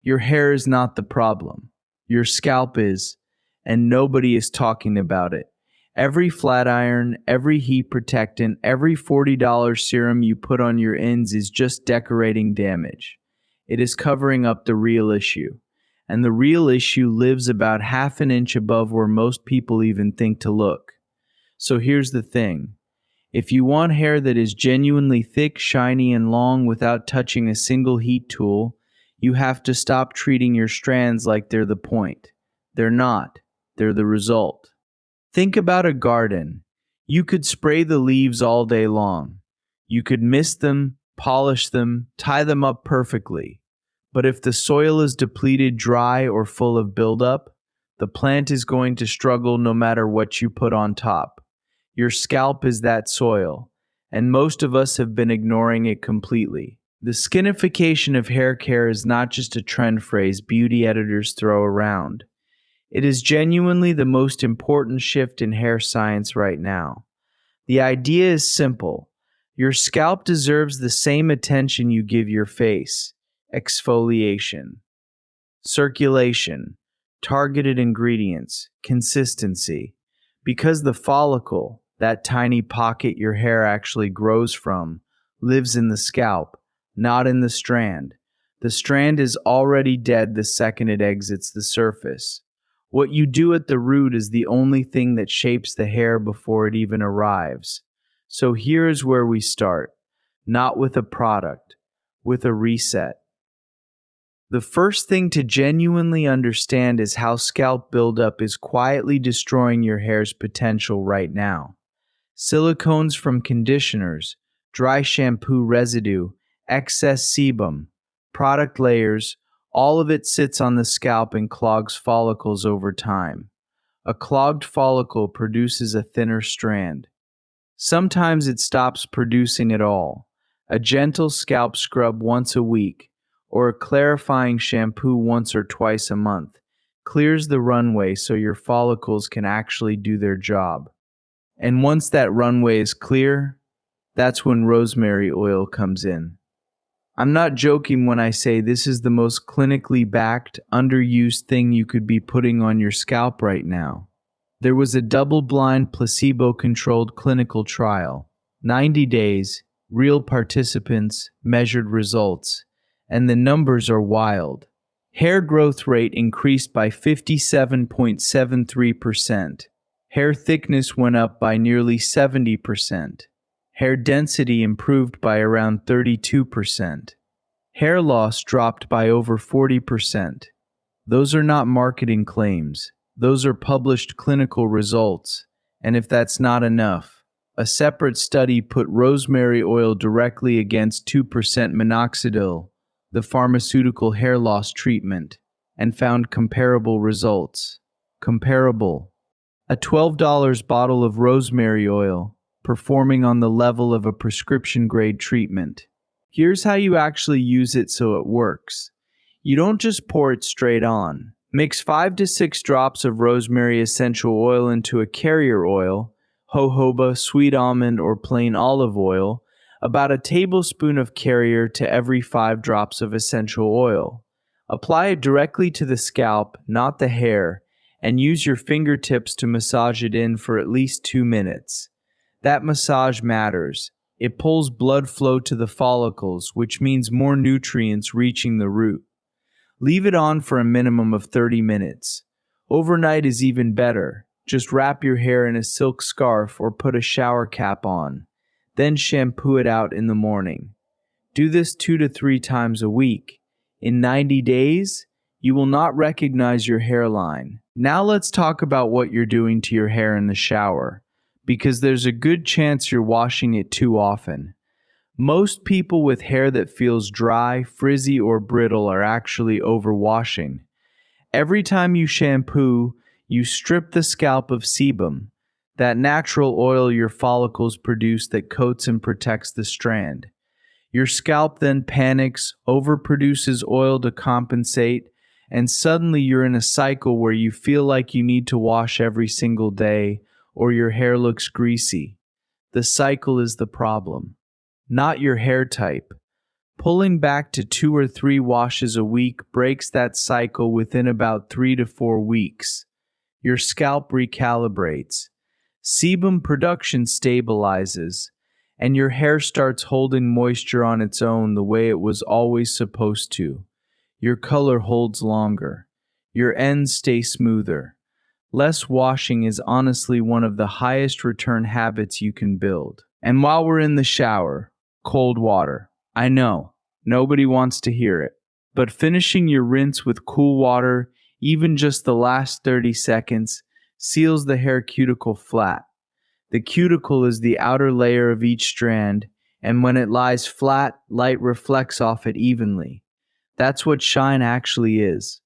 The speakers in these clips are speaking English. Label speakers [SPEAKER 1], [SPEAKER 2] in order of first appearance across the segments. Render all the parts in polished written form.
[SPEAKER 1] Your hair is not the problem. Your scalp is, and nobody is talking about it. Every flat iron, every heat protectant, every $40 serum you put on your ends is just decorating damage. It is covering up the real issue. And the real issue lives about half an inch above where most people even think to look. So here's the thing. If you want hair that is genuinely thick, shiny, and long without touching a single heat tool, you have to stop treating your strands like they're the point. They're not. They're the result. Think about a garden. You could spray the leaves all day long. You could mist them, polish them, tie them up perfectly. But if the soil is depleted, dry, or full of buildup, the plant is going to struggle no matter what you put on top. Your scalp is that soil, and most of us have been ignoring it completely. The skinification of hair care is not just a trend phrase beauty editors throw around. It is genuinely the most important shift in hair science right now. The idea is simple. Your scalp deserves the same attention you give your face. Exfoliation, circulation, targeted ingredients, consistency. Because the follicle, that tiny pocket your hair actually grows from, lives in the scalp, not in the strand. The strand is already dead the second it exits the surface. What you do at the root is the only thing that shapes the hair before it even arrives. So here is where we start, not with a product, with a reset. The first thing to genuinely understand is how scalp buildup is quietly destroying your hair's potential right now. Silicones from conditioners, dry shampoo residue, excess sebum, product layers, all of it sits on the scalp and clogs follicles over time. A clogged follicle produces a thinner strand. Sometimes it stops producing at all. A gentle scalp scrub once a week, or a clarifying shampoo once or twice a month, clears the runway so your follicles can actually do their job. And once that runway is clear, that's when rosemary oil comes in. I'm not joking when I say this is the most clinically backed, underused thing you could be putting on your scalp right now. There was a double-blind, placebo-controlled clinical trial. 90 days, real participants, measured results. And the numbers are wild. Hair growth rate increased by 57.73%. Hair thickness went up by nearly 70%. Hair density improved by around 32%. Hair loss dropped by over 40%. Those are not marketing claims. Those are published clinical results. And if that's not enough, a separate study put rosemary oil directly against 2% minoxidil, the pharmaceutical hair loss treatment, and found comparable results. Comparable. A $12 bottle of rosemary oil, performing on the level of a prescription-grade treatment. Here's how you actually use it so it works. You don't just pour it straight on. Mix 5 to 6 drops of rosemary essential oil into a carrier oil, jojoba, sweet almond, or plain olive oil, about a tablespoon of carrier to every 5 drops of essential oil. Apply it directly to the scalp, not the hair, and use your fingertips to massage it in for at least 2 minutes. That massage matters. It pulls blood flow to the follicles, which means more nutrients reaching the root. Leave it on for a minimum of 30 minutes. Overnight is even better. Just wrap your hair in a silk scarf or put a shower cap on. Then shampoo it out in the morning. Do this 2 to 3 times a week. In 90 days, you will not recognize your hairline. Now let's talk about what you're doing to your hair in the shower, because there's a good chance you're washing it too often. Most people with hair that feels dry, frizzy, or brittle are actually overwashing. Every time you shampoo, you strip the scalp of sebum, that natural oil your follicles produce that coats and protects the strand. Your scalp then panics, overproduces oil to compensate, and suddenly you're in a cycle where you feel like you need to wash every single day, or your hair looks greasy. The cycle is the problem, not your hair type. Pulling back to 2 or 3 washes a week breaks that cycle within about 3 to 4 weeks. Your scalp recalibrates, sebum production stabilizes, and your hair starts holding moisture on its own the way it was always supposed to. Your color holds longer. Your ends stay smoother. Less washing is honestly one of the highest return habits you can build. And while we're in the shower, cold water. I know, nobody wants to hear it. But finishing your rinse with cool water, even just the last 30 seconds, seals the hair cuticle flat. The cuticle is the outer layer of each strand, and when it lies flat, light reflects off it evenly. That's what shine actually is.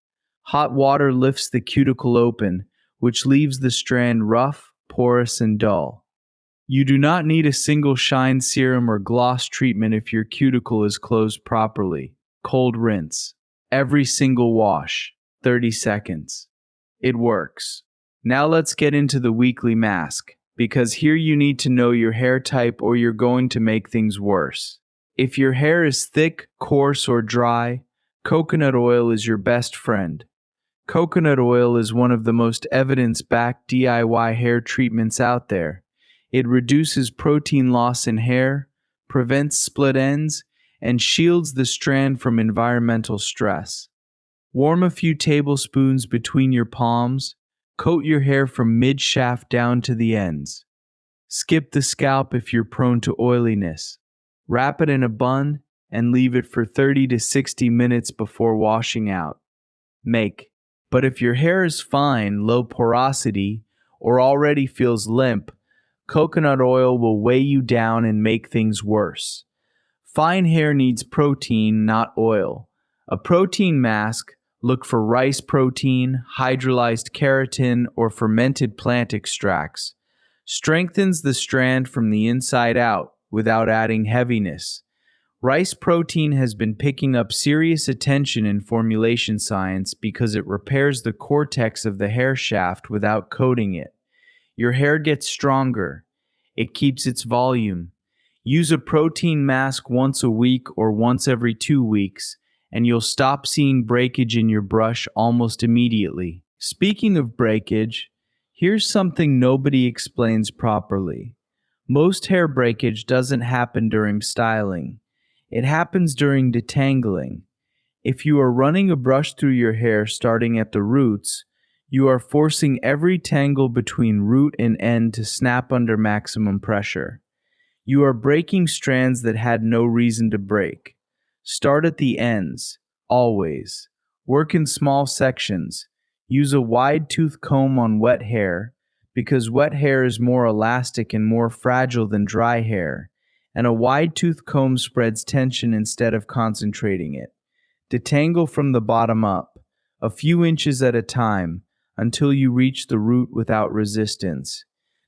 [SPEAKER 1] Hot water lifts the cuticle open, which leaves the strand rough, porous, and dull. You do not need a single shine serum or gloss treatment if your cuticle is closed properly. Cold rinse. Every single wash. 30 seconds. It works. Now let's get into the weekly mask, because here you need to know your hair type or you're going to make things worse. If your hair is thick, coarse, or dry, coconut oil is your best friend. Coconut oil is one of the most evidence-backed DIY hair treatments out there. It reduces protein loss in hair, prevents split ends, and shields the strand from environmental stress. Warm a few tablespoons between your palms. Coat your hair from mid-shaft down to the ends. Skip the scalp if you're prone to oiliness. Wrap it in a bun and leave it for 30 to 60 minutes before washing out. But if your hair is fine, low porosity, or already feels limp, coconut oil will weigh you down and make things worse. Fine hair needs protein, not oil. A protein mask, look for rice protein, hydrolyzed keratin, or fermented plant extracts. Strengthens the strand from the inside out without adding heaviness. Rice protein has been picking up serious attention in formulation science because it repairs the cortex of the hair shaft without coating it. Your hair gets stronger. It keeps its volume. Use a protein mask once a week or once every 2 weeks, and you'll stop seeing breakage in your brush almost immediately. Speaking of breakage, here's something nobody explains properly. Most hair breakage doesn't happen during styling. It happens during detangling. If you are running a brush through your hair starting at the roots, you are forcing every tangle between root and end to snap under maximum pressure. You are breaking strands that had no reason to break. Start at the ends, always. Work in small sections. Use a wide tooth comb on wet hair, because wet hair is more elastic and more fragile than dry hair, and a wide tooth comb spreads tension instead of concentrating it. Detangle from the bottom up, a few inches at a time, until you reach the root without resistance.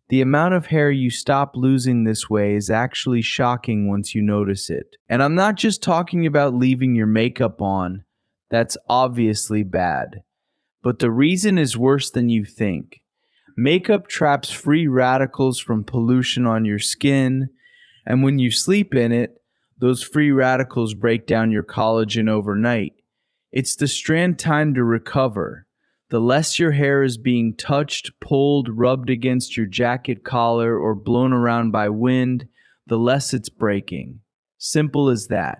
[SPEAKER 1] The amount of hair you stop losing this way is actually shocking once you notice it. And I'm not just talking about leaving your makeup on. That's obviously bad. But the reason is worse than you think. Makeup traps free radicals from pollution on your skin, and when you sleep in it, those free radicals break down your collagen overnight. It's the strand time to recover. The less your hair is being touched, pulled, rubbed against your jacket collar, or blown around by wind, the less it's breaking. Simple as that.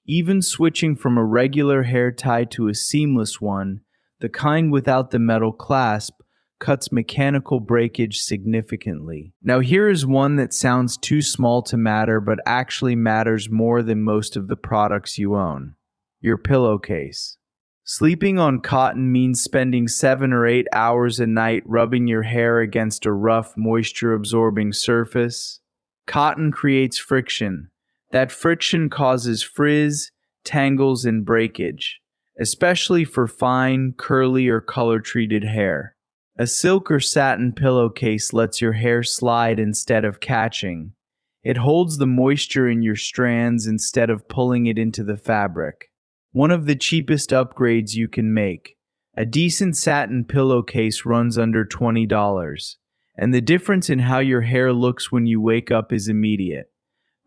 [SPEAKER 1] Even switching from a regular hair tie to a seamless one, the kind without the metal clasp, cuts mechanical breakage significantly. Now here is one that sounds too small to matter, but actually matters more than most of the products you own. Your pillowcase. Sleeping on cotton means spending 7 or 8 hours a night rubbing your hair against a rough, moisture-absorbing surface. Cotton creates friction. That friction causes frizz, tangles, and breakage, especially for fine, curly, or color-treated hair. A silk or satin pillowcase lets your hair slide instead of catching. It holds the moisture in your strands instead of pulling it into the fabric. One of the cheapest upgrades you can make. A decent satin pillowcase runs under $20, and the difference in how your hair looks when you wake up is immediate.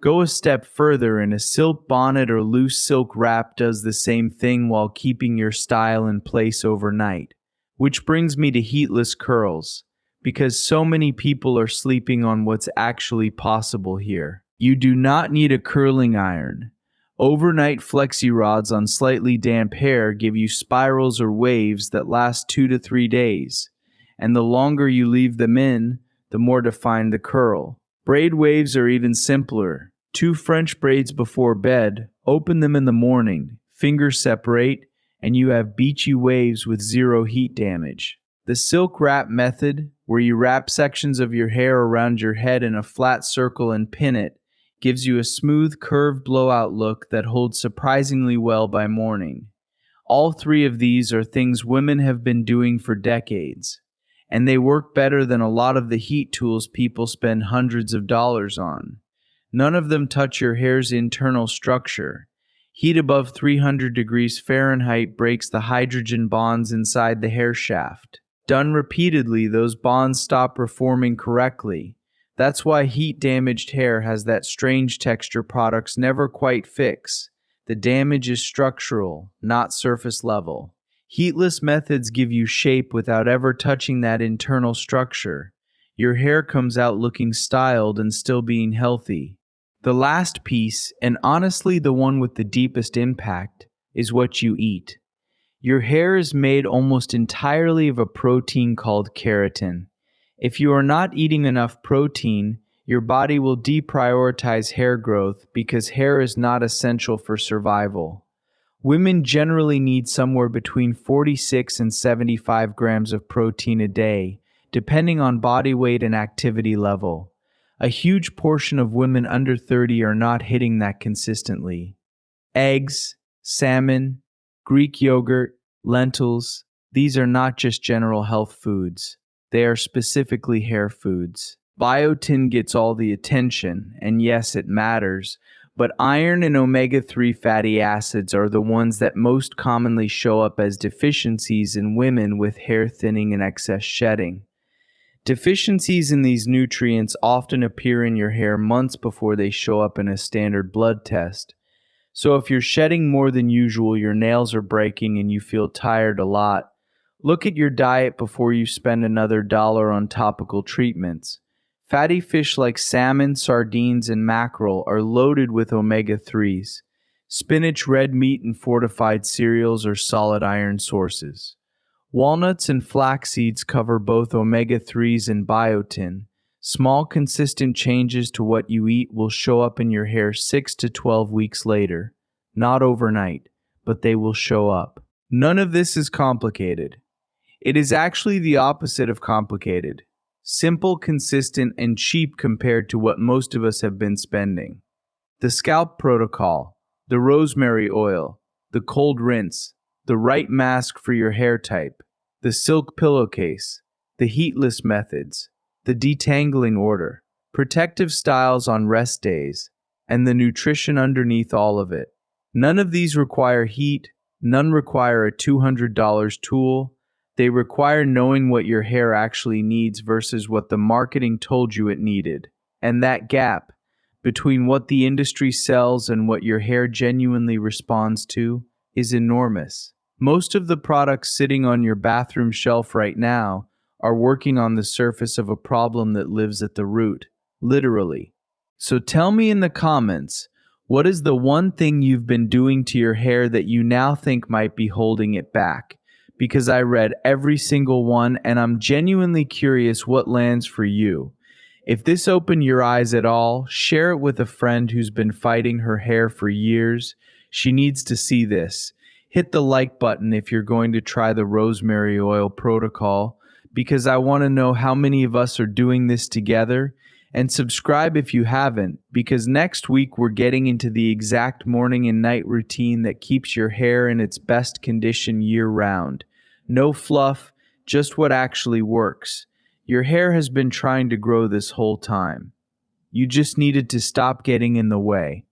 [SPEAKER 1] Go a step further and a silk bonnet or loose silk wrap does the same thing while keeping your style in place overnight. Which brings me to heatless curls, because so many people are sleeping on what's actually possible here. You do not need a curling iron. Overnight flexi rods on slightly damp hair give you spirals or waves that last 2 to 3 days, and the longer you leave them in, the more defined the curl. Braid waves are even simpler. 2 French braids before bed, open them in the morning, fingers separate, and you have beachy waves with 0 heat damage. The silk wrap method, where you wrap sections of your hair around your head in a flat circle and pin it, gives you a smooth, curved blowout look that holds surprisingly well by morning. All 3 of these are things women have been doing for decades, and they work better than a lot of the heat tools people spend hundreds of dollars on. None of them touch your hair's internal structure. Heat above 300 degrees Fahrenheit breaks the hydrogen bonds inside the hair shaft. Done repeatedly, those bonds stop performing correctly. That's why heat-damaged hair has that strange texture products never quite fix. The damage is structural, not surface level. Heatless methods give you shape without ever touching that internal structure. Your hair comes out looking styled and still being healthy. The last piece, and honestly the one with the deepest impact, is what you eat. Your hair is made almost entirely of a protein called keratin. If you are not eating enough protein, your body will deprioritize hair growth because hair is not essential for survival. Women generally need somewhere between 46 and 75 grams of protein a day, depending on body weight and activity level. A huge portion of women under 30 are not hitting that consistently. Eggs, salmon, Greek yogurt, lentils, these are not just general health foods. They are specifically hair foods. Biotin gets all the attention, and yes, it matters, but iron and omega-3 fatty acids are the ones that most commonly show up as deficiencies in women with hair thinning and excess shedding. Deficiencies in these nutrients often appear in your hair months before they show up in a standard blood test. So if you're shedding more than usual, your nails are breaking, and you feel tired a lot, look at your diet before you spend another $1 on topical treatments. Fatty fish like salmon, sardines, and mackerel are loaded with omega-3s. Spinach, red meat, and fortified cereals are solid iron sources. Walnuts and flax seeds cover both omega-3s and biotin. Small, consistent changes to what you eat will show up in your hair 6 to 12 weeks later. Not overnight, but they will show up. None of this is complicated. It is actually the opposite of complicated. Simple, consistent, and cheap compared to what most of us have been spending. The scalp protocol, the rosemary oil, the cold rinse, the right mask for your hair type, the silk pillowcase, the heatless methods, the detangling order, protective styles on rest days, and the nutrition underneath all of it. None of these require heat, none require a $200 tool. They require knowing what your hair actually needs versus what the marketing told you it needed. And that gap between what the industry sells and what your hair genuinely responds to is enormous. Most of the products sitting on your bathroom shelf right now are working on the surface of a problem that lives at the root, literally. So tell me in the comments, what is the one thing you've been doing to your hair that you now think might be holding it back? Because I read every single one, and I'm genuinely curious what lands for you. If this opened your eyes at all, share it with a friend who's been fighting her hair for years. She needs to see this. Hit the like button if you're going to try the rosemary oil protocol, because I want to know how many of us are doing this together. And subscribe if you haven't, because next week we're getting into the exact morning and night routine that keeps your hair in its best condition year-round. No fluff, just what actually works. Your hair has been trying to grow this whole time. You just needed to stop getting in the way.